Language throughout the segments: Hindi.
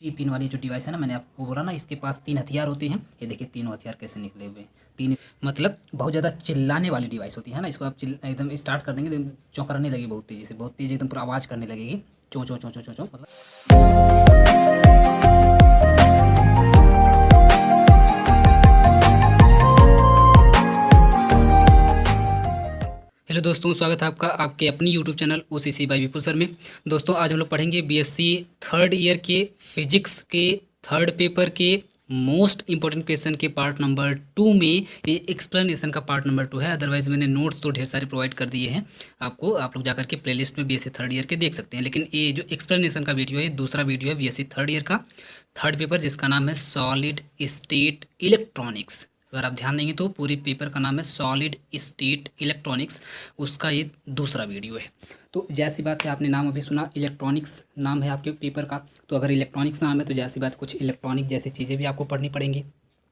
3 पिन वाली जो डिवाइस है ना, मैंने आपको बोला ना इसके पास 3 हथियार होते हैं। ये देखिए तीनों हथियार कैसे निकले हुए हैं। तीन मतलब बहुत ज़्यादा चिल्लाने वाली डिवाइस होती है ना। इसको आप एकदम स्टार्ट कर देंगे तो एकदम चौंकाने लगेगी बहुत तेज़ी से, बहुत तेज़ एकदम पूरा आवाज़ करने लगेगी, चों चों चों चों चों चों मतलब। हेलो दोस्तों, स्वागत है आपका आपके अपनी यूट्यूब चैनल ओसीसी बाय विपुल सर में। दोस्तों आज हम लोग पढ़ेंगे बीएससी थर्ड ईयर के फिजिक्स के थर्ड पेपर के मोस्ट इंपॉर्टेंट क्वेश्चन के पार्ट नंबर 2 में। ये एक्सप्लेनेशन का पार्ट नंबर 2 है। अदरवाइज मैंने नोट्स तो ढेर सारे प्रोवाइड कर दिए हैं आपको, आप लोग जाकर के प्लेलिस्ट में बीएससी थर्ड ईयर के देख सकते हैं। लेकिन ये जो एक्सप्लेनेशन का वीडियो है, दूसरा वीडियो है बीएससी थर्ड ईयर का थर्ड पेपर, जिसका नाम है सॉलिड स्टेट इलेक्ट्रॉनिक्स। अगर आप ध्यान देंगे तो पूरी पेपर का नाम है सॉलिड स्टेट इलेक्ट्रॉनिक्स, उसका ये दूसरा वीडियो है। तो जैसी बात है, आपने नाम अभी सुना, इलेक्ट्रॉनिक्स नाम है आपके पेपर का। तो अगर इलेक्ट्रॉनिक्स नाम है तो जैसी बात कुछ इलेक्ट्रॉनिक जैसी चीज़ें भी आपको पढ़नी पड़ेंगी।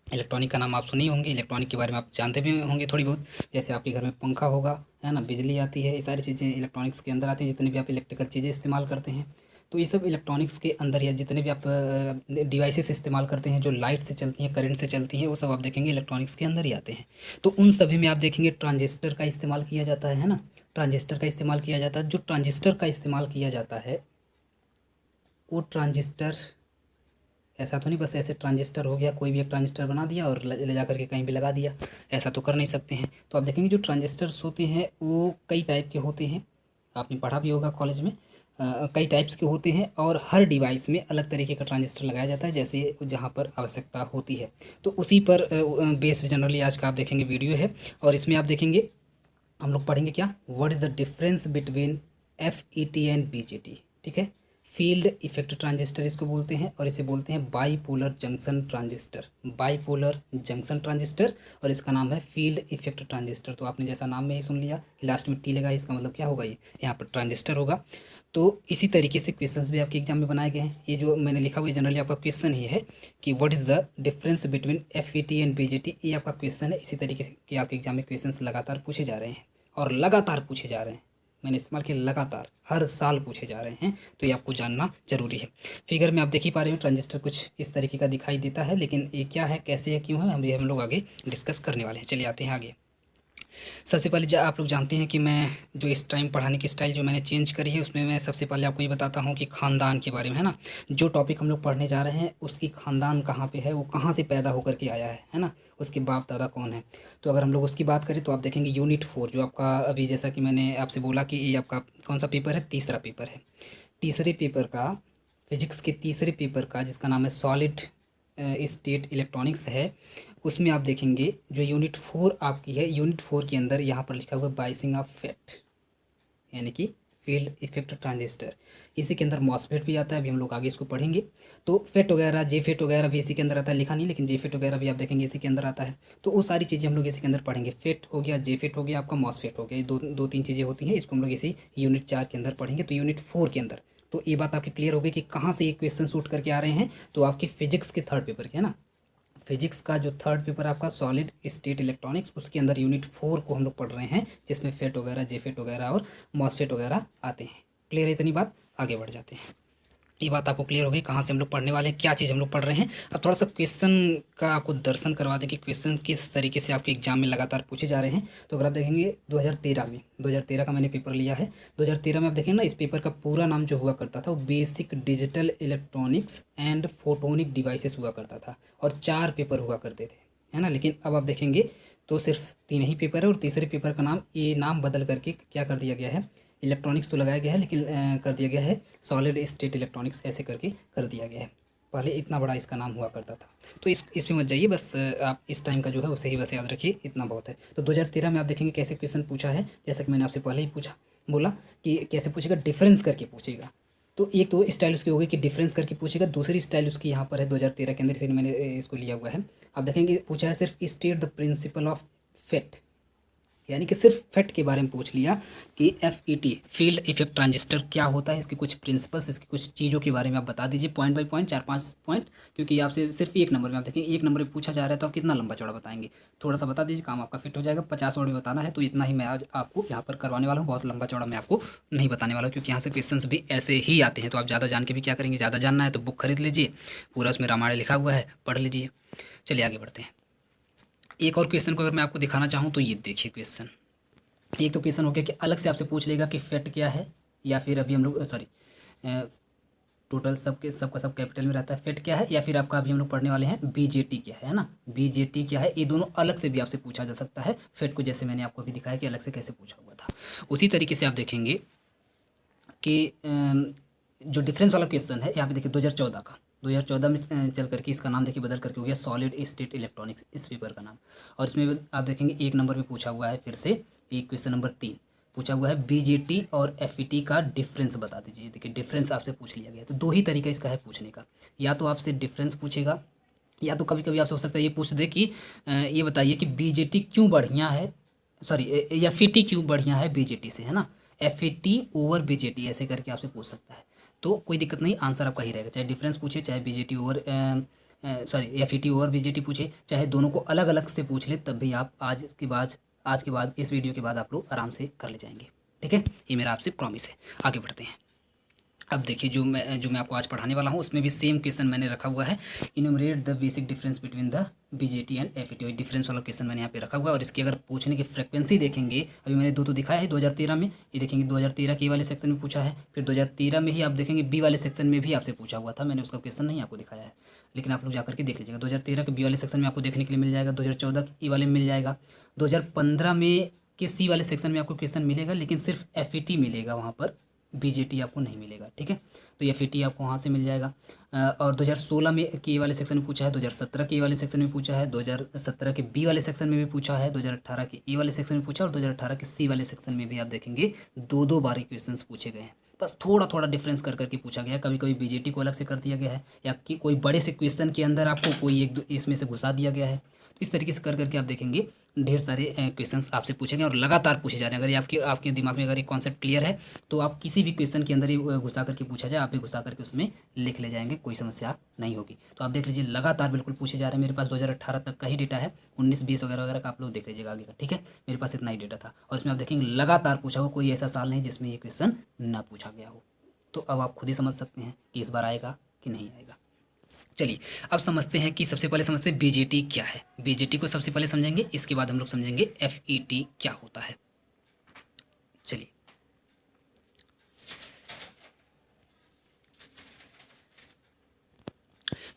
इलेक्ट्रॉनिक का नाम आप सुने ही होंगे, इलेक्ट्रॉनिक के बारे में आप जानते भी होंगे थोड़ी बहुत। जैसे आपके घर में पंखा होगा, है ना, बिजली आती है, ये सारी चीज़ें इलेक्ट्रॉनिक्स के अंदर आती हैं। जितने भी आप इलेक्ट्रिकल चीज़ें इस्तेमाल करते हैं तो ये सब इलेक्ट्रॉनिक्स के अंदर, या जितने भी आप डिवाइसेस इस्तेमाल करते हैं जो लाइट से चलती हैं, करंट से चलती हैं, वो सब आप देखेंगे इलेक्ट्रॉनिक्स के अंदर ही आते हैं। तो उन सभी में आप देखेंगे ट्रांजिस्टर का इस्तेमाल किया जाता है ना। ट्रांजिस्टर का इस्तेमाल किया जाता है। जो ट्रांजिस्टर का इस्तेमाल किया जाता है वो ट्रांजिस्टर ऐसा तो नहीं बस ऐसे ट्रांजिस्टर हो गया, कोई भी एक ट्रांजिस्टर बना दिया और ले जा करके कहीं भी लगा दिया, ऐसा तो कर नहीं सकते हैं। तो आप देखेंगे जो ट्रांजिस्टर्स होते हैं वो कई टाइप के होते हैं, आपने पढ़ा भी होगा कॉलेज में। कई टाइप्स के होते हैं और हर डिवाइस में अलग तरीके का ट्रांजिस्टर लगाया जाता है, जैसे जहाँ पर आवश्यकता होती है। तो उसी पर बेस्ड जनरली आज का आप देखेंगे वीडियो है। और इसमें आप देखेंगे हम लोग पढ़ेंगे क्या, what is the difference between F and BJT. ठीक है, फील्ड इफेक्ट ट्रांजिस्टर इसको बोलते हैं, और इसे बोलते हैं bipolar junction transistor. Bipolar junction transistor, और इसका नाम है फील्ड इफेक्ट ट्रांजिस्टर। तो आपने जैसा नाम में ही सुन लिया कि लास्ट में टी लगा, इसका मतलब क्या होगा, ये यहाँ पर ट्रांजिस्टर होगा। तो इसी तरीके से क्वेश्चंस भी आपके एग्जाम में बनाए गए हैं। ये जो मैंने लिखा हुआ है जनरली आपका क्वेश्चन ही है कि what is the difference between F and BJT, ये आपका क्वेश्चन है। इसी तरीके से कि आपके एग्जाम में क्वेश्चंस लगातार पूछे जा रहे हैं और लगातार पूछे जा रहे हैं। मैंने इस्तेमाल किया लगातार, हर साल पूछे जा रहे हैं, तो ये आपको जानना जरूरी है। फिगर में आप देख ही पा रहे हो ट्रांजिस्टर कुछ इस तरीके का दिखाई देता है, लेकिन ये क्या है, कैसे है, क्यों है, हम लोग आगे डिस्कस करने वाले हैं। चलिए आते हैं आगे। सबसे पहले आप लोग जानते हैं कि मैं जो इस टाइम पढ़ाने की स्टाइल जो मैंने चेंज करी है, उसमें मैं सबसे पहले आपको ये बताता हूँ कि ख़ानदान के बारे में, है ना। जो टॉपिक हम लोग पढ़ने जा रहे हैं उसकी ख़ानदान कहाँ पे है, वो कहाँ से पैदा होकर के आया है ना, उसके बाप दादा कौन है। तो अगर हम लोग उसकी बात करें तो आप देखेंगे यूनिट 4 जो आपका अभी, जैसा कि मैंने आपसे बोला कि ये आपका कौन सा पेपर है, तीसरा पेपर है। तीसरे पेपर का, फिजिक्स के तीसरे पेपर का, जिसका नाम है सॉलिड स्टेट इलेक्ट्रॉनिक्स है, उसमें आप देखेंगे जो यूनिट 4 आपकी है, यूनिट 4 के अंदर यहाँ पर लिखा हुआ है बाइसिंग ऑफ फेट, यानी कि फील्ड इफेक्ट ट्रांजिस्टर। इसी के अंदर मॉसफेट भी आता है, अभी हम लोग आगे इसको पढ़ेंगे। तो फेट वगैरह, जे फेट वगैरह भी इसी के अंदर आता है, लिखा नहीं लेकिन जे फेट वगैरह भी आप देखेंगे इसी के अंदर आता है। तो वो सारी चीज़ें हम लोग इसी के अंदर पढ़ेंगे। फेट हो गया, जे फेट हो गया, आपका मॉसफेट हो गया, ये दो तीन चीज़ें होती हैं, इसको हम लोग इसी यूनिट 4 के अंदर पढ़ेंगे। तो यूनिट 4 के अंदर तो ये बात आपकी क्लियर हो गई कि कहाँ से ये क्वेश्चन शूट करके आ रहे हैं। तो आपकी फिजिक्स के थर्ड पेपर के, है ना, फिजिक्स का जो थर्ड पेपर आपका सॉलिड स्टेट इलेक्ट्रॉनिक्स, उसके अंदर यूनिट 4 को हम लोग पढ़ रहे हैं, जिसमें फेट वगैरह, जे फेट वगैरह और मॉसफेट वगैरह आते हैं। क्लियर है इतनी बात, आगे बढ़ जाते हैं। ये बात आपको क्लियर हो गई कहाँ से हम लोग पढ़ने वाले हैं, क्या चीज़ हम लोग पढ़ रहे हैं। अब थोड़ा सा क्वेश्चन का आपको दर्शन करवा दें कि क्वेश्चन किस तरीके से आपके एग्जाम में लगातार पूछे जा रहे हैं। तो अगर आप देखेंगे 2013 में, 2013 का मैंने पेपर लिया है। 2013 में आप देखेंगे ना, इस पेपर का पूरा नाम जो हुआ करता था वो basic digital electronics and photonic devices हुआ करता था, और 4 पेपर हुआ करते थे, है ना। लेकिन अब आप देखेंगे तो सिर्फ 3 ही पेपर है, और तीसरे पेपर का नाम, ये नाम बदल करके क्या कर दिया गया है, इलेक्ट्रॉनिक्स तो लगाया गया है लेकिन कर दिया गया है सॉलिड स्टेट इलेक्ट्रॉनिक्स, ऐसे करके कर दिया गया है। पहले इतना बड़ा इसका नाम हुआ करता था। तो इस पे मत जाइए, बस आप इस टाइम का जो है उसे ही बस याद रखिए, इतना बहुत है। तो 2013 में आप देखेंगे कैसे क्वेश्चन पूछा है, जैसा कि मैंने आपसे पहले ही पूछा, बोला कि कैसे पूछेगा, डिफरेंस करके पूछेगा। तो एक तो स्टाइल उसकी होगी कि डिफरेंस करके पूछेगा, दूसरी स्टाइल उसकी यहाँ पर है 2013 के अंदर, इसलिए मैंने इसको लिया हुआ है। आप देखेंगे पूछा है सिर्फ state the principle of FET, यानी कि सिर्फ फेट के बारे में पूछ लिया कि FET फील्ड इफेक्ट ट्रांजिस्टर क्या होता है, इसकी कुछ प्रिंसिपल्स, इसकी कुछ चीज़ों के बारे में आप बता दीजिए पॉइंट बाय पॉइंट, 4-5 पॉइंट, क्योंकि आपसे सिर्फ एक नंबर में, आप देखिए एक नंबर में पूछा जा रहा है तो आप कितना लंबा चौड़ा बताएंगे, थोड़ा सा बता दीजिए, काम आपका फिट हो जाएगा। 50 वर्ड में बताना है तो इतना ही मैं आज आपको यहाँ पर करवाने वाला हूँ, बहुत लंबा चौड़ा मैं आपको नहीं बताने वाला हूँ, क्योंकि यहाँ से क्वेश्चन भी ऐसे ही आते हैं। तो आप ज़्यादा जान के भी क्या करेंगे, ज़्यादा जानना है तो बुक खरीद लीजिए, पूरा उसमें रामायण लिखा हुआ है, पढ़ लीजिए। चलिए आगे बढ़ते हैं। एक और क्वेश्चन को अगर मैं आपको दिखाना चाहूँ तो ये देखिए क्वेश्चन, एक तो क्वेश्चन हो गया कि अलग से आपसे पूछ लेगा कि फेट क्या है, या फिर अभी हम लोग टोटल सबका सब कैपिटल में रहता है, फेट क्या है, या फिर आपका अभी हम लोग पढ़ने वाले हैं BJT क्या है ना, BJT क्या है, ये दोनों अलग से भी आपसे पूछा जा सकता है। फेट को जैसे मैंने आपको अभी दिखाया कि अलग से कैसे पूछा हुआ था, उसी तरीके से आप देखेंगे कि जो डिफरेंस वाला क्वेश्चन है यहाँ पे देखिए 2014 में चल करके इसका नाम देखिए बदल करके हो गया सॉलिड स्टेट इलेक्ट्रॉनिक्स, इस पेपर का नाम। और इसमें आप देखेंगे एक नंबर पे पूछा हुआ है, फिर से एक क्वेश्चन नंबर 3 पूछा हुआ है BJT और FET का डिफरेंस बता दीजिए। देखिए डिफरेंस आपसे पूछ लिया गया, तो दो ही तरीका इसका है पूछने का, या तो आपसे डिफरेंस पूछेगा, या तो कभी कभी आपसे हो सकता है ये पूछ दे कि ये बताइए कि BJT क्यों बढ़िया है, सॉरी FET क्यों बढ़िया है BJT से, है ना, FET ओवर BJT ऐसे करके आपसे पूछ सकता है। तो कोई दिक्कत नहीं, आंसर आपका ही रहेगा, चाहे डिफरेंस पूछे, चाहे BJT over FET over BJT पूछे, चाहे दोनों को अलग अलग से पूछ ले, तब भी आप आज के बाद इस वीडियो के बाद आप लोग आराम से कर ले जाएंगे। ठीक है, ये मेरा आपसे प्रॉमिस है। आगे बढ़ते हैं। अब देखिए जो मैं आपको आज पढ़ाने वाला हूँ उसमें भी सेम क्वेश्चन मैंने रखा हुआ है, enumerate the basic difference between the BJT and FET, difference वाला क्वेश्चन मैंने यहाँ पे रखा हुआ है। और इसकी अगर पूछने की फ्रिक्वेंसी देखेंगे, अभी मैंने दो तो दिखाया है 2013 में, ये देखेंगे 2013 के वाले सेक्शन में पूछा है, फिर 2013 में ही आप देखेंगे B वाले सेक्शन में भी आपसे पूछा हुआ था, मैंने उसका क्वेश्चन नहीं आपको दिखाया है, लेकिन आप लोग जाकर के देख लीजिएगा। 2013 के B वाले सेक्शन में आपको देखने के लिए मिल जाएगा, 2014 के E वाले में मिल जाएगा, 2015 में के C वाले सेक्शन में आपको क्वेश्चन मिलेगा, लेकिन सिर्फ FET मिलेगा, वहाँ पर BJT आपको नहीं मिलेगा। ठीक है, तो FET आपको वहाँ से मिल जाएगा। और 2016 में के वाले सेक्शन में पूछा है, 2017 के वाले सेक्शन में पूछा है, 2017 के B वाले सेक्शन में भी पूछा है, 2018 के E वाले सेक्शन में पूछा, और 2018 के C वाले सेक्शन में भी आप देखेंगे दो बार क्वेश्चंस पूछे गए हैं। बस थोड़ा थोड़ा डिफरेंस कर करके पूछा गया है, कभी कभी BJT को अलग से कर दिया गया है, या कि कोई बड़े से क्वेश्चन के अंदर आपको कोई एक इसमें से घुसा दिया गया है। तो इस तरीके से कर करके आप देखेंगे ढेर सारे क्वेश्चंस आपसे पूछेंगे और लगातार पूछे जा रहे हैं। अगर ये आपके दिमाग में अगर ये कॉन्सेप्ट क्लियर है तो आप किसी भी क्वेश्चन के अंदर ही घुसा करके पूछा जाए, आप भी घुसा करके उसमें लिख ले जाएंगे, कोई समस्या नहीं होगी। तो आप देख लीजिए लगातार बिल्कुल पूछे जा रहे हैं। मेरे पास 2018 तक का ही डेटा है, 19, 20 वगैरह वगैरह का आप लोग देख लीजिएगा आगे का। ठीक है, मेरे पास इतना ही डेटा था, और इसमें आप देखेंगे लगातार पूछा हो, कोई ऐसा साल नहीं जिसमें ये क्वेश्चन ना पूछा गया हो। तो अब आप खुद ही समझ सकते हैं कि इस बार आएगा कि नहीं आएगा। चलिए अब समझते हैं कि सबसे पहले समझते हैं BJT क्या है। BJT को सबसे पहले समझेंगे, इसके बाद हम लोग समझेंगे FET क्या होता है। चलिए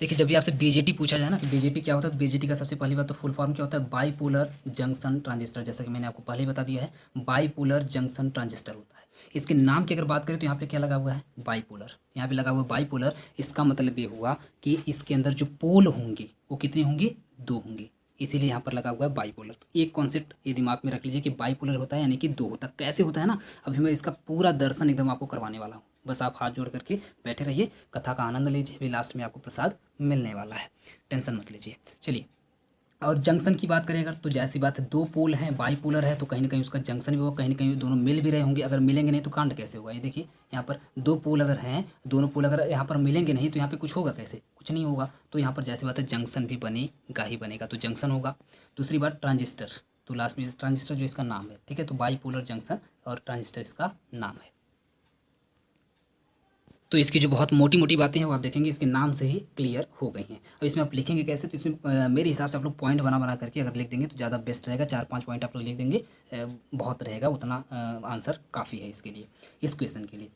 देखिए, जब भी आपसे BJT पूछा जाए ना कि BJT क्या होता है, तो BJT का सबसे पहली बात तो फुल फॉर्म क्या होता है, बाईपोलर जंक्शन ट्रांजिस्टर। जैसा कि मैंने आपको पहले ही बता दिया है, बाईपोलर जंक्शन ट्रांजिस्टर होता है। इसके नाम की अगर बात करें तो यहाँ पे क्या लगा हुआ है, बाईपोलर, यहाँ पे लगा हुआ है बाईपोलर। इसका मतलब ये हुआ कि इसके अंदर जो पोल होंगे वो कितने होंगे, 2 होंगे, इसीलिए यहाँ पर लगा हुआ है बाईपोलर। तो एक कॉन्सेप्ट ये दिमाग में रख लीजिए कि बाईपोलर होता है यानी कि 2 होता है। कैसे होता है ना, अभी मैं इसका पूरा दर्शन एकदम आपको करवाने वाला हूँ, बस आप हाथ जोड़ करके बैठे रहिए, कथा का आनंद लीजिए, अभी लास्ट में आपको प्रसाद मिलने वाला है, टेंशन मत लीजिए। चलिए, और जंक्शन की बात करें अगर, तो जैसी बात है 2 पोल हैं, बाईपोलर है, तो कहीं ना कहीं उसका जंक्शन भी होगा, कहीं ना कहीं दोनों मिल भी रहे होंगे। अगर मिलेंगे नहीं तो कांड कैसे होगा, ये देखिए यहाँ पर 2 पोल अगर हैं, दोनों पोल अगर यहाँ पर मिलेंगे नहीं तो यहाँ पे कुछ होगा कैसे, कुछ नहीं होगा। तो यहाँ पर जैसी बात है जंक्शन भी बनेगा ही बनेगा, तो जंक्शन होगा। दूसरी बात ट्रांजिस्टर, तो लास्ट में ट्रांजिस्टर जो इसका नाम है। ठीक है, तो बाईपोलर जंक्शन और ट्रांजिस्टर इसका नाम है। तो इसकी जो बहुत मोटी मोटी बातें हैं वो आप देखेंगे इसके नाम से ही क्लियर हो गई हैं। अब इसमें आप लिखेंगे कैसे, तो इसमें मेरे हिसाब से आप लोग पॉइंट बना करके अगर लिख देंगे तो ज़्यादा बेस्ट रहेगा। 4-5 पॉइंट आप लोग लिख देंगे, बहुत रहेगा, उतना आंसर काफ़ी है इसके लिए, इस क्वेश्चन के लिए।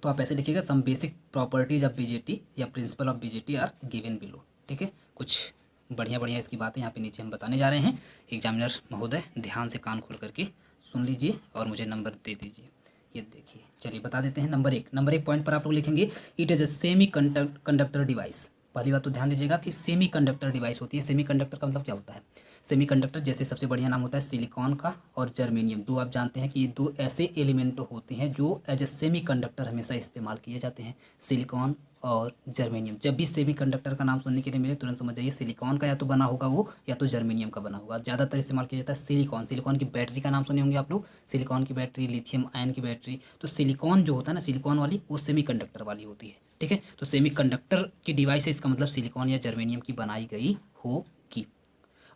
तो आप ऐसे लिखिएगा, some basic properties of BJT या principle of BJT are given below. ठीक है, कुछ बढ़िया इसकी बातें यहाँ पे नीचे हम बताने जा रहे हैं। एग्जामिनर महोदय ध्यान से कान खोल करके सुन लीजिए और मुझे नंबर दे दीजिए। ये देखिए, चलिए बता देते हैं। नंबर एक पॉइंट पर आप लोग लिखेंगे, it is a semi conductor device. पहली बात तो ध्यान दीजिएगा कि सेमी कंडक्टर डिवाइस होती है। सेमी कंडक्टर का मतलब क्या होता है, सेमीकंडक्टर जैसे सबसे बढ़िया नाम होता है सिलिकॉन का और जर्मेनियम। दो आप जानते हैं कि ये दो ऐसे एलिमेंट होते हैं जो एज ए सेमीकंडक्टर हमेशा इस्तेमाल किए जाते हैं, सिलिकॉन और जर्मेनियम। जब भी सेमीकंडक्टर का नाम सुनने के लिए मिले तुरंत समझ जाइए सिलिकॉन का या तो बना होगा वो, या तो जर्मेनियम का बना होगा। ज़्यादातर इस्तेमाल किया जाता है सिलिकॉन। सिलिकॉन की बैटरी का नाम सुने होंगे आप लोग, सिलिकॉन की बैटरी, लिथियम आयन की बैटरी। तो सिलिकॉन जो होता है ना, सिलिकॉन वाली, वो सेमीकंडक्टर वाली होती है, ठीक है। तो सेमीकंडक्टर की डिवाइस है, इसका मतलब सिलिकॉन या जर्मेनियम की बनाई गई होगी।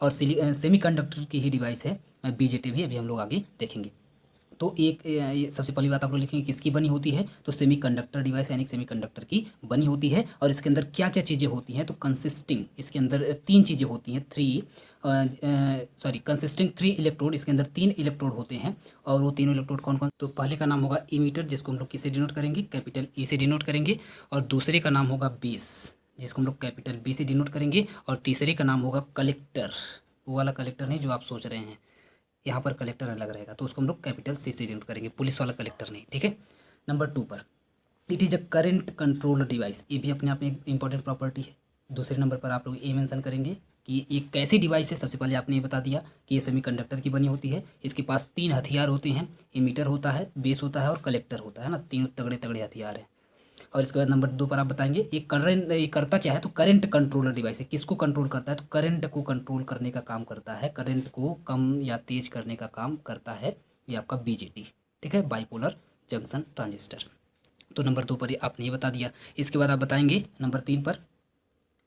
और सेमीकंडक्टर की ही डिवाइस है बीजेटी भी, अभी हम लोग आगे देखेंगे। तो एक ये सबसे पहली बात आप लोग लिखेंगे किसकी बनी होती है, तो सेमीकंडक्टर डिवाइस यानी सेमीकंडक्टर की बनी होती है। और इसके अंदर क्या क्या चीज़ें होती हैं, तो कंसिस्टिंग, इसके अंदर तीन चीज़ें होती हैं, कंसिस्टिंग थ्री इलेक्ट्रोड। इसके अंदर तीन इलेक्ट्रोड होते हैं। और वो तीनों इलेक्ट्रोड कौन कौन, तो पहले का नाम होगा इमीटर, जिसको हम लोग किससे डिनोट करेंगे, कैपिटल ई से डिनोट करेंगे। और दूसरे का नाम होगा बेस, जिसको हम लोग कैपिटल बी से डिनोट करेंगे। और तीसरे का नाम होगा कलेक्टर, वो वाला कलेक्टर नहीं जो आप सोच रहे हैं, यहाँ पर कलेक्टर अलग रहेगा, तो उसको हम लोग कैपिटल सी से डिनोट करेंगे, पुलिस वाला कलेक्टर नहीं, ठीक है। नंबर 2 पर it is a current control device, ये भी अपने आप में एक इंपॉर्टेंट प्रॉपर्टी है। दूसरे नंबर पर आप लोग ये मेंशन करेंगे कि एक कैसी डिवाइस है। सबसे पहले आपने ये बता दिया कि ये सेमीकंडक्टर की बनी होती है, इसके पास तीन हथियार होते हैं, इमीटर होता है, बेस होता है और कलेक्टर होता है ना, तीन तगड़े तगड़े हथियार हैं। और इसके बाद नंबर 2 पर आप बताएंगे ये करता क्या है, तो करंट कंट्रोलर डिवाइस है। किसको कंट्रोल करता है, तो करंट को कंट्रोल करने का काम करता है, करंट को कम या तेज करने का काम करता है ये आपका बीजेटी, ठीक है, बाइपोलर जंक्शन ट्रांजिस्टर। तो नंबर 2 पर आपने ये बता दिया। इसके बाद आप बताएंगे नंबर 3 पर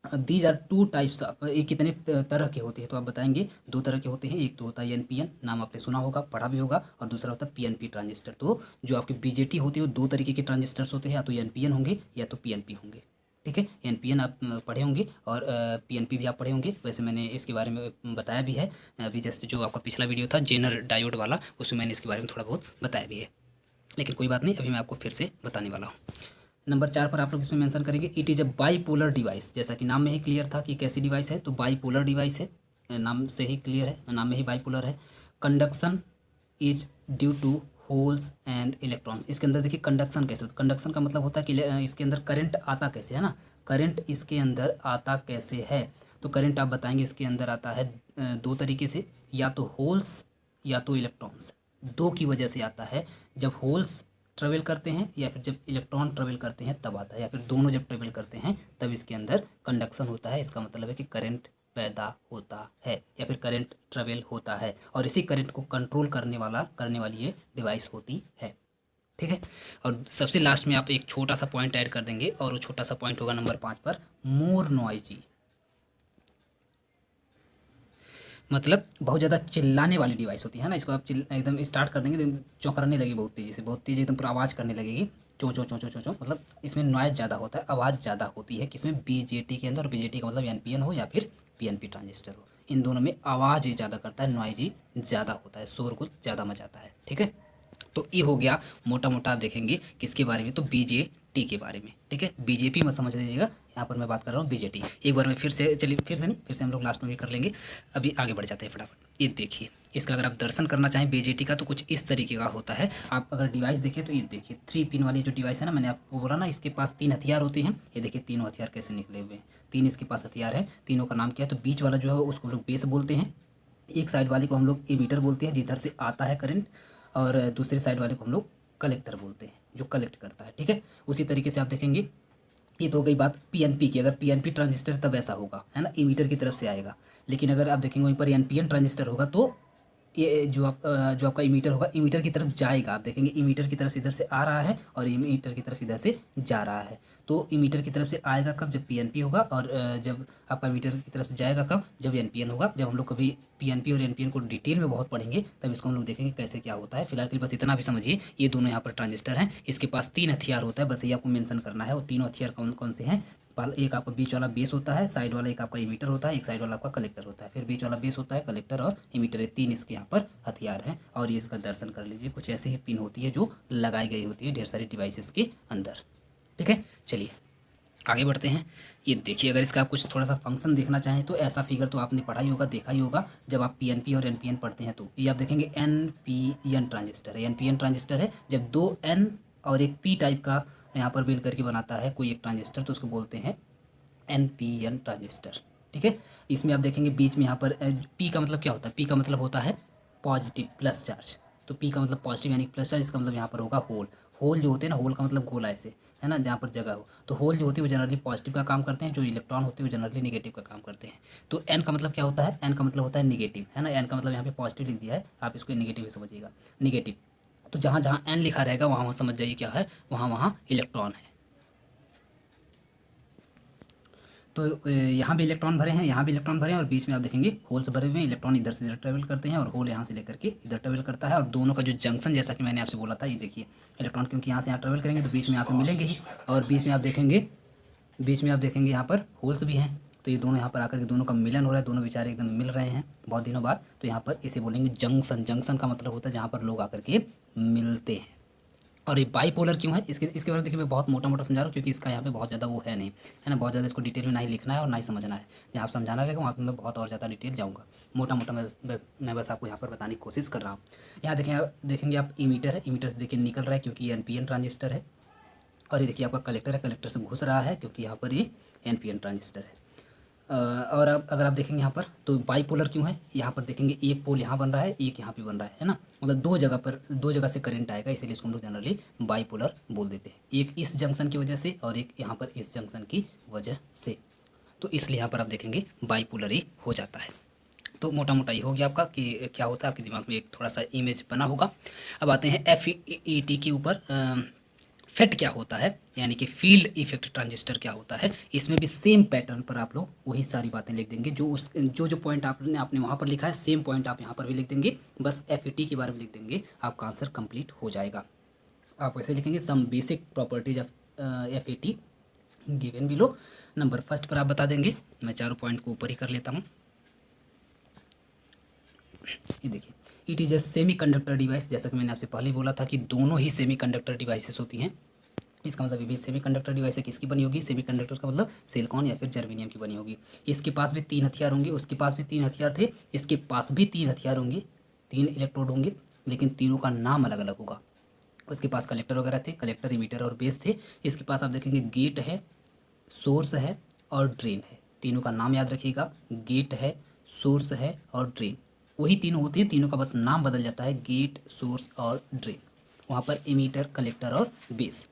these are two types of, ये कितने तरह के होते हैं, तो आप बताएंगे दो तरह के होते हैं। एक तो होता है एनपीएन, नाम आपने सुना होगा, पढ़ा भी होगा, और दूसरा होता है पीएनपी ट्रांजिस्टर। तो जो आपकी बीजेटी होती है वो दो तरीके के ट्रांजिस्टर्स होते हैं, या तो एनपीएन होंगे या तो पीएनपी होंगे, ठीक है। एनपीएन आप पढ़े होंगे और पीएनपी भी आप पढ़े होंगे, वैसे मैंने इसके बारे में बताया भी है अभी जस्ट, जो आपका पिछला वीडियो था जेनर डायोड वाला, उसमें मैंने इसके बारे में थोड़ा बहुत बताया भी है, लेकिन कोई बात नहीं, अभी मैं आपको फिर से बताने वाला हूँ। नंबर 4 पर आप लोग इसमें मेंशन करेंगे it is a bipolar device, जैसा कि नाम में ही क्लियर था कि कैसी डिवाइस है, तो बाईपोलर डिवाइस है, नाम से ही क्लियर है, नाम में ही बाईपोलर है। Conduction is due to holes and electrons. इसके अंदर देखिए कंडक्शन कैसे होता है, कंडक्शन का मतलब होता है कि इसके अंदर करंट आता कैसे है ना, करंट इसके अंदर आता कैसे है, तो करंट आप बताएंगे इसके अंदर आता है दो तरीके से, या तो होल्स या तो इलेक्ट्रॉन्स, दो की वजह से आता है। जब होल्स ट्रेवल करते हैं या फिर जब इलेक्ट्रॉन ट्रेवल करते हैं तब आता है, या फिर दोनों जब ट्रेवल करते हैं तब इसके अंदर कंडक्शन होता है। इसका मतलब है कि करंट पैदा होता है या फिर करंट ट्रेवल होता है, और इसी करंट को कंट्रोल करने वाली ये डिवाइस होती है, ठीक है। और सबसे लास्ट में आप एक छोटा सा पॉइंट ऐड कर देंगे, और वो छोटा सा पॉइंट होगा नंबर 5 पर, मोर नॉइजी, मतलब बहुत ज़्यादा चिल्लाने वाली डिवाइस होती है ना। इसको आप एकदम स्टार्ट कर देंगे तो चौंकने लगेगी बहुत तेज़ी से, बहुत तेज़ी एकदम पूरा आवाज़ करने लगेगी, चो चो चो चो चो चो, मतलब इसमें नॉइज़ ज़्यादा होता है, आवाज़ ज़्यादा होती है किसमें, बीजेटी के अंदर। बीजेटी का मतलब एनपीएन हो या फिर पीएनपी ट्रांजिस्टर हो, इन दोनों में आवाज़ ही ज़्यादा करता है, नॉइज़ ही ज़्यादा होता है, शोर कुछ ज़्यादा मचाता है, ठीक है। तो ये हो गया मोटा मोटा, आप देखेंगे किसके बारे में, तो बीजेटी के बारे में, ठीक है। बीजेपी मत समझ लीजिएगा, यहाँ पर मैं बात कर रहा हूँ बीजेटी। एक बार मैं फिर से, चलिए फिर से नहीं, फिर से हम लोग लास्ट में भी कर लेंगे, अभी आगे बढ़ जाते हैं फटाफट। ये देखिए, इसका अगर आप दर्शन करना चाहें बीजेटी का, तो कुछ इस तरीके का होता है। आप अगर डिवाइस देखें तो ये देखिए 3 पिन वाली जो डिवाइस है ना, मैंने आपको बोला ना इसके पास 3 हथियार होते हैं, ये देखिए तीनों हथियार कैसे निकले हुए हैं, 3 इसके पास हथियार हैं। तीनों का नाम क्या है, तो बीच वाला जो है उसको हम लोग बेस बोलते हैं, एक साइड वाले को हम लोग इमीटर बोलते हैं जिधर से आता है करंट, और दूसरे साइड वाले को हम लोग कलेक्टर बोलते हैं जो कलेक्ट करता है, ठीक है। उसी तरीके से आप देखेंगे, ये तो हो गई बात पीएनपी की। अगर पीएनपी ट्रांजिस्टर तब ऐसा होगा, है ना, इमीटर की तरफ से आएगा। लेकिन अगर आप देखेंगे वहीं पर एनपीएन ट्रांजिस्टर होगा तो ये जो आपका इमीटर होगा, इमीटर की तरफ जाएगा। आप देखेंगे इमीटर की तरफ से इधर से आ रहा है और इमीटर की तरफ इधर से जा रहा है। तो इमीटर की तरफ से आएगा कब, जब पीएनपी होगा, और जब आपका इमीटर की तरफ से जाएगा कब, जब एनपीएन होगा। जब हम लोग कभी पीएनपी और एनपीएन को डिटेल में बहुत पढ़ेंगे तब इसको हम लोग देखेंगे कैसे क्या होता है। फिलहाल के लिए बस इतना भी समझिए, ये दोनों यहाँ पर ट्रांजिस्टर हैं, इसके पास 3 हथियार होता है, बस ये आपको मेंशन करना है। वो तीनों हथियार कौन कौन से हैं, एक आपका बीच वाला बेस होता है, साइड वाला एक आपका इमीटर होता है, एक साइड वाला आपका कलेक्टर होता है, फिर बीच वाला बेस होता है, कलेक्टर और इमीटर, ये 3 इसके यहाँ पर हथियार हैं। और ये इसका दर्शन कर लीजिए, कुछ ऐसे ही पिन होती है जो लगाई गई होती है ढेर सारी डिवाइसेस के अंदर, ठीक है। चलिए आगे बढ़ते हैं। ये देखिए, अगर इसका आप कुछ थोड़ा सा फंक्शन देखना चाहें तो ऐसा फिगर तो आपने पढ़ा ही होगा, देखा ही होगा जब आप पीएनपी और एनपीएन पढ़ते हैं। तो ये आप देखेंगे एनपीएन ट्रांजिस्टर है, एनपीएन ट्रांजिस्टर है जब 2 एन और एक पी टाइप का यहाँ पर मिल करके बनाता है कोई एक ट्रांजिस्टर, तो उसको बोलते हैं एनपीएन ट्रांजिस्टर, ठीक है। इसमें आप देखेंगे बीच में यहाँ पर पी का मतलब क्या होता है, पी का मतलब होता है पॉजिटिव प्लस चार्ज। तो पी का मतलब पॉजिटिव यानी प्लस चार्ज, इसका मतलब यहाँ पर होगा होल। होल जो होते हैं ना, होल का मतलब गोला ऐसे है ना, जहाँ पर जगह हो। तो होल जो होते हैं वो जनरली पॉजिटिव का काम करते हैं, जो इलेक्ट्रॉन होते हैं वो जनरली नेगेटिव का काम करते हैं। तो एन का मतलब क्या होता है, एन का मतलब होता है नेगेटिव, है ना। एन का मतलब यहाँ पे पॉजिटिव लिख दिया है, आप इसको नेगेटिव ही समझिएगा, नेगेटिव। तो जहाँ जहाँ एन लिखा रहेगा वहाँ वहाँ समझ जाइए क्या है, वहाँ वहाँ इलेक्ट्रॉन है। तो यहाँ भी इलेक्ट्रॉन भरे हैं, यहाँ भी इलेक्ट्रॉन भरे हैं, और बीच में आप देखेंगे होल्स भरे हुए हैं। इलेक्ट्रॉन इधर से इधर ट्रेवल करते हैं और होल यहाँ से लेकर के इधर ट्रेवल करता है। और दोनों का जो जंक्शन, जैसा कि मैंने आपसे बोला था, ये देखिए इलेक्ट्रॉन क्योंकि यहाँ से यहाँ ट्रेवल करेंगे तो बीच में यहाँ पे मिलेंगे ही। और बीच में आप देखेंगे, बीच में आप देखेंगे यहाँ पर होल्स भी हैं। तो ये दोनों यहाँ पर आकर के दोनों का मिलन हो रहा है, दोनों बेचारे एकदम मिल रहे हैं बहुत दिनों बाद। तो यहाँ पर इसे बोलेंगे जंक्शन। जंक्शन का मतलब होता है जहाँ पर लोग आकर के मिलते हैं। और ये बाईपोलर क्यों है, इसके बारे में देखिए मैं बहुत मोटा मोटा समझा रहा हूँ, क्योंकि इसका यहाँ पे बहुत ज़्यादा वो है नहीं, है ना। बहुत ज़्यादा इसको डिटेल में ना ही लिखना है और ना ही समझना है। जहाँ आप समझाना रहेगा वहाँ पे मैं बहुत और ज़्यादा डिटेल जाऊँगा। मोटा मोटा मैं बस आपको यहाँ पर बताने की कोशिश कर रहा हूँ। यहाँ देखेंगे आप इमीटर है, इमीटर से देखिए निकल रहा है क्योंकि ये NPN ट्रांजिस्टर है। और ये देखिए आपका कलेक्टर है, कलेक्टर से घुस रहा है क्योंकि यहाँ पर ये NPN ट्रांजिस्टर है। और अब अगर आप देखेंगे यहाँ पर, तो बाईपोलर क्यों है, यहाँ पर देखेंगे एक पोल यहाँ बन रहा है, एक यहाँ पे बन रहा है ना। मतलब दो जगह से करंट आएगा, इसीलिए इसको हम लोग जनरली बाईपोलर बोल देते हैं। एक इस जंक्शन की वजह से और एक यहाँ पर इस जंक्शन की वजह से। तो इसलिए यहाँ पर आप देखेंगे बाईपोलर ही हो जाता है। तो मोटा मोटा ये हो गया आपका कि क्या होता है, आपके दिमाग में एक थोड़ा सा इमेज बना होगा। अब आते हैं FET के ऊपर। फेट क्या होता है, यानी कि फील्ड इफेक्ट ट्रांजिस्टर क्या होता है। इसमें भी सेम पैटर्न पर आप लोग वही सारी बातें लिख देंगे, जो पॉइंट आपने वहाँ पर लिखा है सेम पॉइंट आप यहाँ पर भी लिख देंगे। बस FET के बारे में लिख देंगे, आपका आंसर कंप्लीट हो जाएगा। आप वैसे लिखेंगे some basic properties of FET given below. Number first पर आप बता देंगे, मैं चारों पॉइंट को ऊपर ही कर लेता हूँ। ये देखिए, it is a semi conductor device. जैसा कि मैंने आपसे पहले ही बोला था कि दोनों ही सेमी कंडक्टर डिवाइसेस होती हैं। इसका मतलब ये भी सेमी कंडक्टर डिवाइस है, किसकी बनी होगी, सेमी कंडक्टर का मतलब सिलिकॉन या फिर जर्मेनियम की बनी होगी। इसके पास भी 3 हथियार होंगे, उसके पास भी 3 हथियार थे, इसके पास भी 3 हथियार होंगे, 3 इलेक्ट्रोड होंगे, लेकिन तीनों का नाम अलग अलग होगा। उसके पास कलेक्टर वगैरह थे, कलेक्टर, इमीटर और बेस थे। इसके पास आप देखेंगे गेट है, सोर्स है और ड्रेन है। तीनों का नाम याद रखिएगा, गेट है, सोर्स है और ड्रेन। वही तीनों होती है, तीनों का बस नाम बदल जाता है, गेट, सोर्स और ड्रेन। वहाँ पर इमीटर, कलेक्टर और बेस।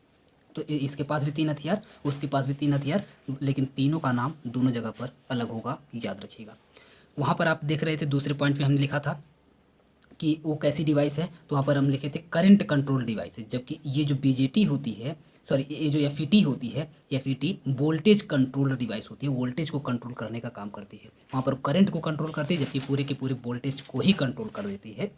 तो इसके पास भी 3 हथियार, उसके पास भी 3 हथियार, लेकिन तीनों का नाम दोनों जगह पर अलग होगा, याद रखिएगा। वहाँ पर आप देख रहे थे दूसरे पॉइंट पे हमने लिखा था कि वो कैसी डिवाइस है, तो वहाँ पर हम लिखे थे करंट कंट्रोल डिवाइस है। जबकि ये जो BJT होती है, सॉरी ये जो FET होती है, FET वोल्टेज कंट्रोल डिवाइस होती है, वोल्टेज को कंट्रोल करने का काम करती है। वहाँ पर करंट को कंट्रोल करती है, जबकि पूरे के पूरे वोल्टेज को ही कंट्रोल कर देती है।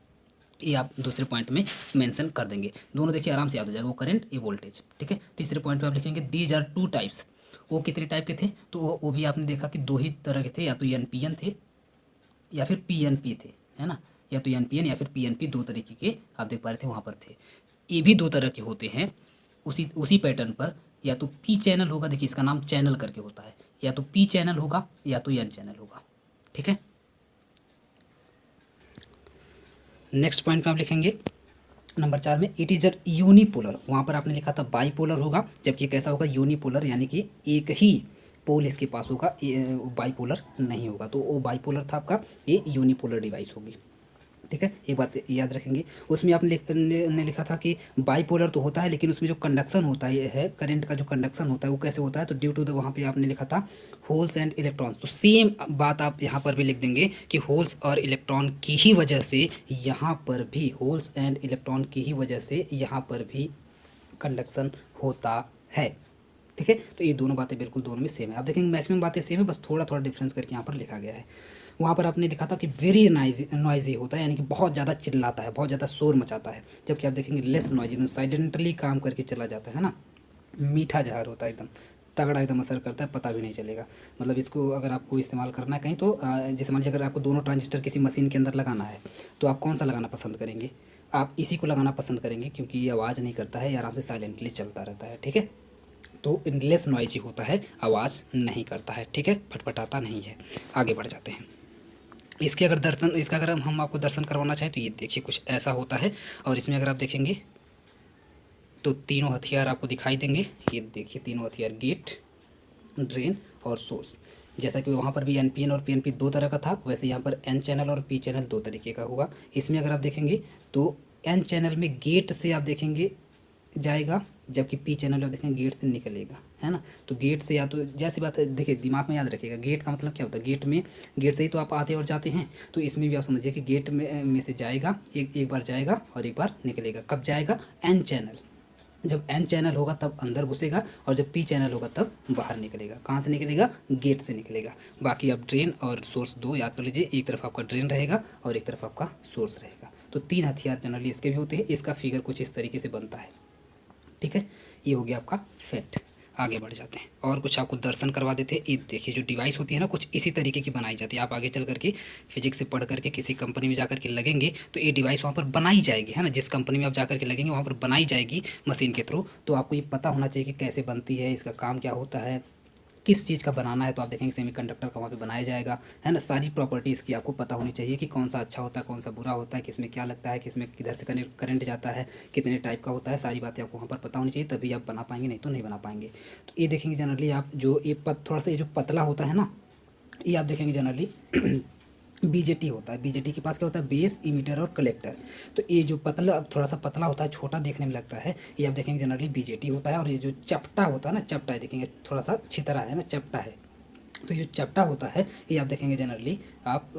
ये आप दूसरे पॉइंट में मेंशन कर देंगे। दोनों देखिए आराम से याद हो जाएगा, वो करंट, ये वोल्टेज, ठीक है। तीसरे पॉइंट पे आप लिखेंगे दीज आर 2 टाइप्स। वो कितने टाइप के थे, तो वो भी आपने देखा कि 2 ही तरह के थे, या तो NPN थे या फिर PNP थे, है ना। या तो NPN या फिर PNP, 2 तरीके के आप देख पा रहे थे वहाँ पर थे। ये भी 2 तरह के होते हैं उसी पैटर्न पर। या तो P चैनल होगा, देखिए इसका नाम चैनल करके होता है, या तो P चैनल होगा या तो N चैनल होगा, ठीक है। नेक्स्ट पॉइंट पे आप लिखेंगे नंबर 4 में इट इज़ अ यूनिपोलर। वहाँ पर आपने लिखा था बाईपोलर होगा, जबकि कैसा होगा, यूनिपोलर, यानी कि एक ही पोल इसके पास होगा, बाईपोलर नहीं होगा। तो वो बाईपोलर था आपका, ये यूनिपोलर डिवाइस होगी, ठीक है। एक बात याद रखेंगे, उसमें आपने ने लिखा था कि बाईपोलर तो होता है, लेकिन उसमें जो कंडक्शन होता है करंट का जो कंडक्शन होता है वो कैसे होता है, तो ड्यू टू द, वहाँ पे आपने लिखा था होल्स एंड इलेक्ट्रॉन्स। तो सेम बात आप यहाँ पर भी लिख देंगे कि होल्स और इलेक्ट्रॉन की ही वजह से यहाँ पर भी, होल्स एंड इलेक्ट्रॉन की ही वजह से यहाँ पर भी कंडक्शन होता है, ठीक है। तो ये दोनों बातें बिल्कुल दोनों में सेम है। आप देखेंगे मैक्सिमम बातें सेम है, बस थोड़ा थोड़ा डिफरेंस करके यहाँ पर लिखा गया है। वहाँ पर आपने लिखा था कि वेरी नॉइजी होता है, यानी कि बहुत ज़्यादा चिल्लाता है, बहुत ज़्यादा शोर मचाता है। जबकि आप देखेंगे लेस नॉइजी, एकदम साइलेंटली काम करके चला जाता है ना। मीठा जहर होता है, एकदम तगड़ा, एकदम असर करता है, पता भी नहीं चलेगा। मतलब इसको अगर आपको इस्तेमाल करना है कहीं, तो जैसे मान लीजिए अगर आपको दोनों ट्रांजिस्टर किसी मशीन के अंदर लगाना है, तो आप कौन सा लगाना पसंद करेंगे, आप इसी को लगाना पसंद करेंगे, क्योंकि ये आवाज़ नहीं करता है, ये आराम से साइलेंटली चलता रहता है, ठीक है। तो लेस नॉइजी होता है, आवाज़ नहीं करता है, ठीक है, फटफटाता नहीं है। आगे बढ़ जाते हैं। इसका अगर हम आपको दर्शन करवाना चाहें तो ये देखिए कुछ ऐसा होता है। और इसमें अगर आप देखेंगे तो तीनों हथियार आपको दिखाई देंगे। ये देखिए तीनों हथियार, गेट, ड्रेन और सोर्स। जैसा कि वहाँ पर भी NPN और PNP दो तरह का था, वैसे यहाँ पर N चैनल और P चैनल दो तरीके का होगा। इसमें अगर आप देखेंगे तो N चैनल में गेट से आप देखेंगे जाएगा, जबकि P चैनल में देखेंगे गेट से निकलेगा, है ना। तो गेट से या तो जैसी बात है, देखिए दिमाग में याद रखिएगा, गेट का मतलब क्या होता है, गेट से ही तो आप आते और जाते हैं। तो इसमें भी आप समझिए कि गेट में से जाएगा, एक बार जाएगा और एक बार निकलेगा। कब जाएगा? N चैनल, जब N चैनल होगा तब अंदर घुसेगा, और जब P चैनल होगा तब बाहर निकलेगा। कहाँ से निकलेगा? गेट से निकलेगा। बाकी आप ड्रेन और सोर्स दो याद कर लीजिए, एक तरफ आपका ड्रेन रहेगा और एक तरफ आपका सोर्स रहेगा। तो 3 हथियार जनरली इसके भी होते हैं। इसका फिगर कुछ इस तरीके से बनता है, ठीक है। ये हो गया आपका फेट। आगे बढ़ जाते हैं और कुछ आपको दर्शन करवा देते हैं। ये देखिए जो डिवाइस होती है ना, कुछ इसी तरीके की बनाई जाती है। आप आगे चल करके फिजिक्स से पढ़ करके किसी कंपनी में जाकर के लगेंगे तो ये डिवाइस वहाँ पर बनाई जाएगी, है ना। जिस कंपनी में आप जाकर के लगेंगे वहाँ पर बनाई जाएगी मशीन के थ्रू। तो आपको ये पता होना चाहिए कि कैसे बनती है, इसका काम क्या होता है, किस चीज़ का बनाना है। तो आप देखेंगे सेमीकंडक्टर का वहाँ पे बनाया जाएगा, है ना। सारी प्रॉपर्टीज़ की आपको पता होनी चाहिए कि कौन सा अच्छा होता है, कौन सा बुरा होता है, किसमें क्या लगता है, किसमें किधर से करंट जाता है, कितने टाइप का होता है। सारी बातें आपको वहाँ पर पता होनी चाहिए, तभी आप बना पाएंगे, नहीं तो नहीं बना पाएंगे। तो ये देखेंगे जनरली आप जो ये थोड़ा सा ये जो पतला होता है ना, ये आप देखेंगे जनरली BJT होता है। BJT के पास क्या होता है? बेस, इमीटर और कलेक्टर। तो ये जो पतला, थोड़ा सा पतला होता है, छोटा देखने में लगता है, ये आप देखेंगे जनरली BJT होता है। और ये जो चपटा होता है ना, चपटा है, देखेंगे थोड़ा सा छितरा है ना, चपटा है। तो ये जो चपटा होता है ये आप देखेंगे जनरली आप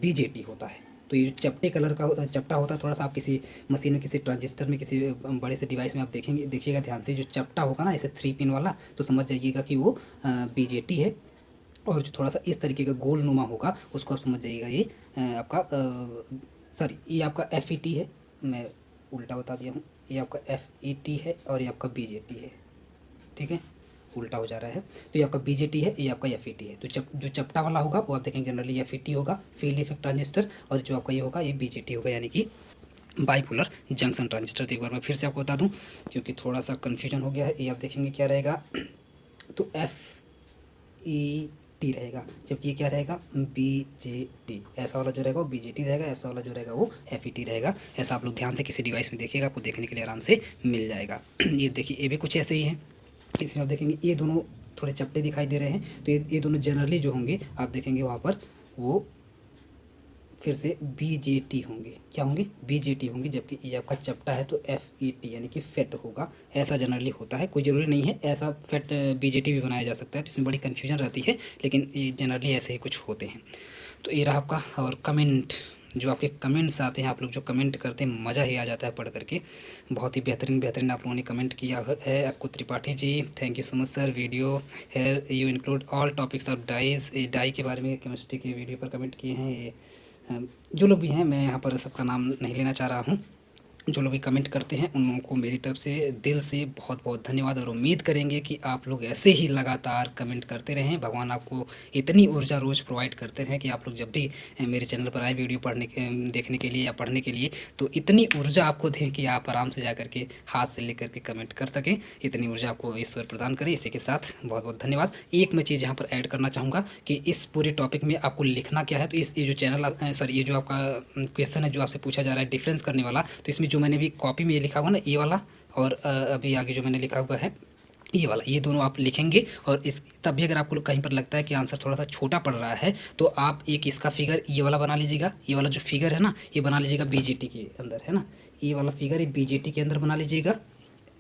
BJT होता है। तो ये जो चपटे कलर का चपटा होता है, थोड़ा सा आप किसी मशीन में, किसी ट्रांजिस्टर में, किसी बड़े से डिवाइस में आप देखेंगे, देखिएगा ध्यान से, जो चपटा होगा ना ऐसे 3 पिन वाला, तो समझ जाइएगा कि वो BJT है। और जो थोड़ा सा इस तरीके का गोल नुमा होगा उसको आप समझ जाइएगा ये आपका सॉरी ये आपका FET है। मैं उल्टा बता दिया हूँ, ये आपका FET है और ये आपका BJT है, ठीक है, उल्टा हो जा रहा है। तो ये आपका BJT है, ये आपका FET है। तो जो चपटा वाला होगा वो आप देखेंगे जनरली FET होगा, फील्ड इफेक्ट ट्रांजिस्टर। और जो आपका ये होगा ये BJT होगा, यानी कि बाइपोलर जंक्शन ट्रांजिस्टर। तो एक बार मैं फिर से आपको बता दूं क्योंकि थोड़ा सा कन्फ्यूजन हो गया है। ये आप देखेंगे क्या रहेगा, तो FET रहेगा, जबकि ये क्या रहेगा? BJT। ऐसा वाला जो रहेगा वो BJT रहेगा, ऐसा वाला जो रहेगा वो FET रहेगा। ऐसा आप लोग ध्यान से किसी डिवाइस में देखिएगा, आपको देखने के लिए आराम से मिल जाएगा। ये देखिए ये भी कुछ ऐसे ही है। इसमें आप देखेंगे ये दोनों थोड़े चपटे दिखाई दे रहे हैं, तो ये दोनों जनरली जो होंगे आप देखेंगे वहाँ पर वो फिर से BJT होंगे। क्या होंगे? BJT होंगे। जबकि ये आपका चपटा है तो FET यानी कि फेट होगा। ऐसा जनरली होता है, कोई ज़रूरी नहीं है ऐसा फेट BJT भी बनाया जा सकता है। तो इसमें बड़ी कन्फ्यूजन रहती है, लेकिन ये जनरली ऐसे ही कुछ होते हैं। तो ये रहा आपका। और कमेंट, जो आपके कमेंट्स आते हैं, आप लोग जो कमेंट करते हैं मज़ा ही आ जाता है पढ़ करके। बहुत ही बेहतरीन आप लोगों ने कमेंट किया है। Akku Tripathi ji, thank you so much sir. Video here you include all topics of dyes, dye के बारे में केमिस्ट्री के वीडियो पर कमेंट किए हैं। ये जो लोग भी हैं, मैं यहाँ पर सबका नाम नहीं लेना चाह रहा हूँ, जो लोग भी कमेंट करते हैं उन लोगों को मेरी तरफ से दिल से बहुत बहुत धन्यवाद। और उम्मीद करेंगे कि आप लोग ऐसे ही लगातार कमेंट करते रहें। भगवान आपको इतनी ऊर्जा रोज़ प्रोवाइड करते रहें कि आप लोग जब भी मेरे चैनल पर आए वीडियो देखने के लिए या पढ़ने के लिए, तो इतनी ऊर्जा आपको दें कि आप आराम से जा करके हाथ से लेकर के कमेंट कर सकें। इतनी ऊर्जा आपको ईश्वर प्रदान करें। इसी के साथ बहुत बहुत धन्यवाद। एक मैं चीज़ यहाँ पर ऐड करना चाहूँगा कि इस पूरे टॉपिक में आपको लिखना क्या है। तो ये जो चैनल सॉरी ये जो आपका क्वेश्चन है जो आपसे पूछा जा रहा है डिफरेंस करने वाला, तो इसमें जो मैंने भी कॉपी में ये लिखा हुआ ना, ये वाला, और अभी आगे जो मैंने लिखा हुआ है ये वाला, ये दोनों आप लिखेंगे। और इस तभी अगर आपको कहीं पर लगता है कि आंसर थोड़ा सा छोटा पड़ रहा है तो आप एक इसका फिगर ये वाला बना लीजिएगा। ये वाला जो फिगर है ना ये बना लीजिएगा BJT के अंदर, है ना। ये वाला फिगर ये BJT के अंदर बना लीजिएगा।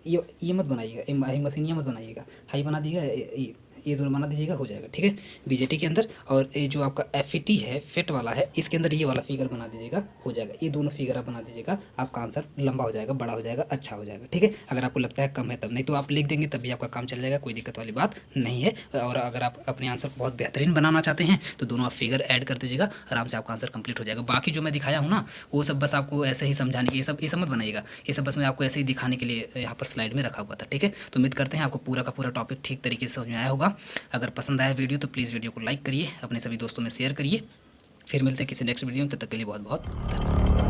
ये मत बनाइएगा, हाई मशीनिया मत बनाइएगा, हाई बना दीजिएगा, ये दोनों बना दीजिएगा, हो जाएगा, ठीक है, BJT के अंदर। और ये जो आपका FET है, फेट वाला है, इसके अंदर ये वाला फिगर बना दीजिएगा, हो जाएगा। ये दोनों फिगर आप बना दीजिएगा, आपका आंसर लंबा हो जाएगा, बड़ा हो जाएगा, अच्छा हो जाएगा, ठीक है। अगर आपको लगता है कम है तब, नहीं तो आप लिख देंगे तब भी आपका काम चल जाएगा, कोई दिक्कत वाली बात नहीं है। और अगर आप अपने आंसर को बहुत बेहतरीन बनाना चाहते हैं तो दोनों आप फिगर ऐड कर दीजिएगा, आराम से आपका आंसर कंप्लीट हो जाएगा। बाकी जो मैं दिखाया हूँ ना वो सब बस आपको ऐसे ही समझाने के, ये सब मत बनाइएगा, ये सब बस मैं आपको ऐसे ही दिखाने के लिए यहाँ पर स्लाइड में रखा हुआ था, ठीक है। तो उम्मीद करते हैं आपको पूरा का पूरा टॉपिक ठीक तरीके से समझ में आया होगा। अगर पसंद आया वीडियो तो प्लीज़ वीडियो को लाइक करिए, अपने सभी दोस्तों में शेयर करिए। फिर मिलते हैं किसी नेक्स्ट वीडियो में, तब तक के लिए बहुत बहुत धन्यवाद।